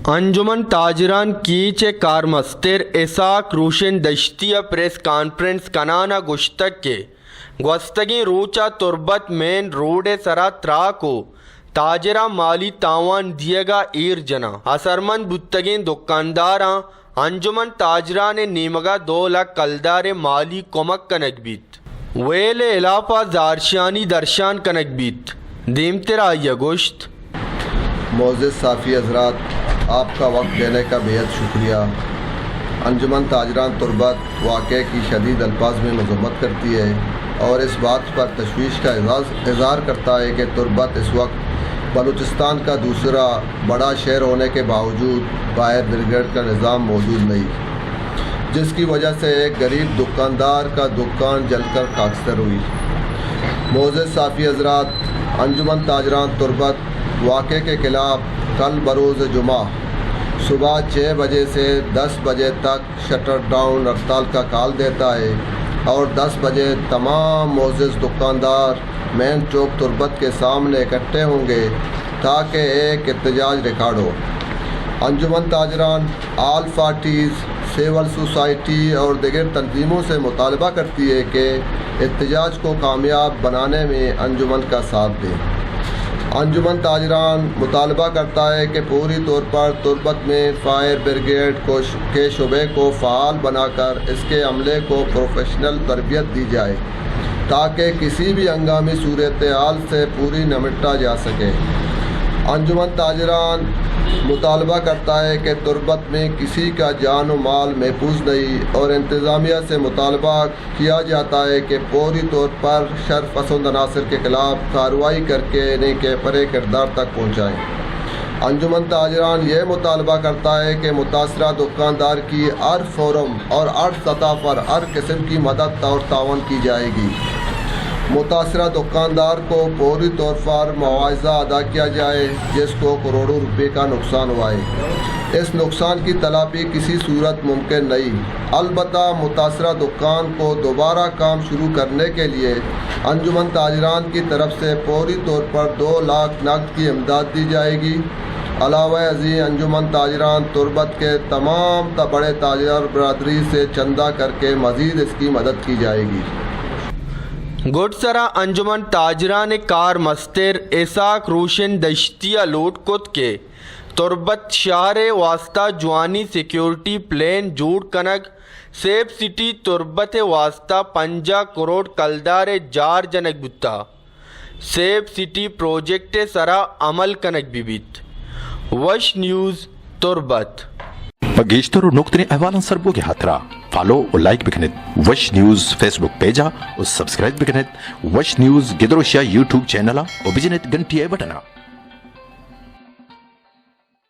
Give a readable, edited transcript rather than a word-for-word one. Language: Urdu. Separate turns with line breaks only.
انجمن تاجران کیچ کارمستر اساک روشن دشتیہ پریس کانفرنس کنانا گشتک کے گوستگی روچا تربت مین روڈ سرا تراکو تاجرہ مالی تاوان دیے گا ایر جنا اثرمند بتگین دکانداراں انجمن تاجران نیمگا 2 لاکھ کلدار مالی کمک کنک بیت ویل علافہ زارشانی درشان کنک بیت دیمتر آئیہ گوشت.
معزز صافی حضرات، آپ کا وقت دینے کا بہت شکریہ. انجمن تاجران تربت واقعے کی شدید الفاظ میں مذمت کرتی ہے اور اس بات پر تشویش کا اظہار کرتا ہے کہ تربت اس وقت بلوچستان کا دوسرا بڑا شہر ہونے کے باوجود فائر بریگیڈ کا نظام موجود نہیں، جس کی وجہ سے ایک غریب دکاندار کا دکان جل کر خاکستر ہوئی. معزز صافی حضرات، انجمن تاجران تربت واقعے کے خلاف کل بروز جمعہ صبح 6 بجے سے 10 بجے تک شٹر ڈاؤن ہڑتال کا کال دیتا ہے اور 10 بجے تمام معزز دکاندار مین چوک تربت کے سامنے اکٹھے ہوں گے تاکہ ایک احتجاج ریکارڈ ہو. انجمن تاجران آل پارٹیز، سول سوسائٹی اور دیگر تنظیموں سے مطالبہ کرتی ہے کہ احتجاج کو کامیاب بنانے میں انجمن کا ساتھ دیں. انجمن تاجران مطالبہ کرتا ہے کہ پوری طور پر تربت میں فائر بریگیڈ کے شعبے کو فعال بنا کر اس کے عملے کو پروفیشنل تربیت دی جائے تاکہ کسی بھی ہنگامی صورتحال سے پوری نمٹا جا سکے. انجمن تاجران مطالبہ کرتا ہے کہ تربت میں کسی کا جان و مال محفوظ نہیں اور انتظامیہ سے مطالبہ کیا جاتا ہے کہ فوری طور پر شر پسند عناصر کے خلاف کارروائی کر کے انہیں کیفر کردار تک پہنچائیں. انجمن تاجران یہ مطالبہ کرتا ہے کہ متاثرہ دکاندار کی ہر فورم اور ہر سطح پر ہر قسم کی مدد اور تعاون کی جائے گی. متاثرہ دکاندار کو فوری طور پر معاوضہ ادا کیا جائے جس کو کروڑوں روپے کا نقصان ہوا ہے. اس نقصان کی تلافی کسی صورت ممکن نہیں. البتہ متاثرہ دکان کو دوبارہ کام شروع کرنے کے لیے انجمن تاجران کی طرف سے فوری طور پر 2 لاکھ نقد کی امداد دی جائے گی. علاوہ ازیں انجمن تاجران تربت کے تمام بڑے تاجر برادری سے چندہ کر کے مزید اس کی مدد کی جائے گی.
گڈسرا انجمن تاجران کار مستر اساک روشن دشتیہ لوٹ کت کے تربت شہر واسطہ جوانی سیکیورٹی پلین جوڑ کنگ سیف سٹی تربت واسطہ 50 کروڑ کلدار جار جنک بتا سیف سٹی پروجیکٹ سرا عمل کنک بیت. وش نیوز تربت
گیشتر اور نقطۂ احوالن سربو کے ہاترا فالو اور لائک بکنت وش نیوز فیس بک پیجا اور سبسکرائب بکنت وش نیوز گدروشیا یوٹیوب چینل اور بجنت گھنٹی بٹنا.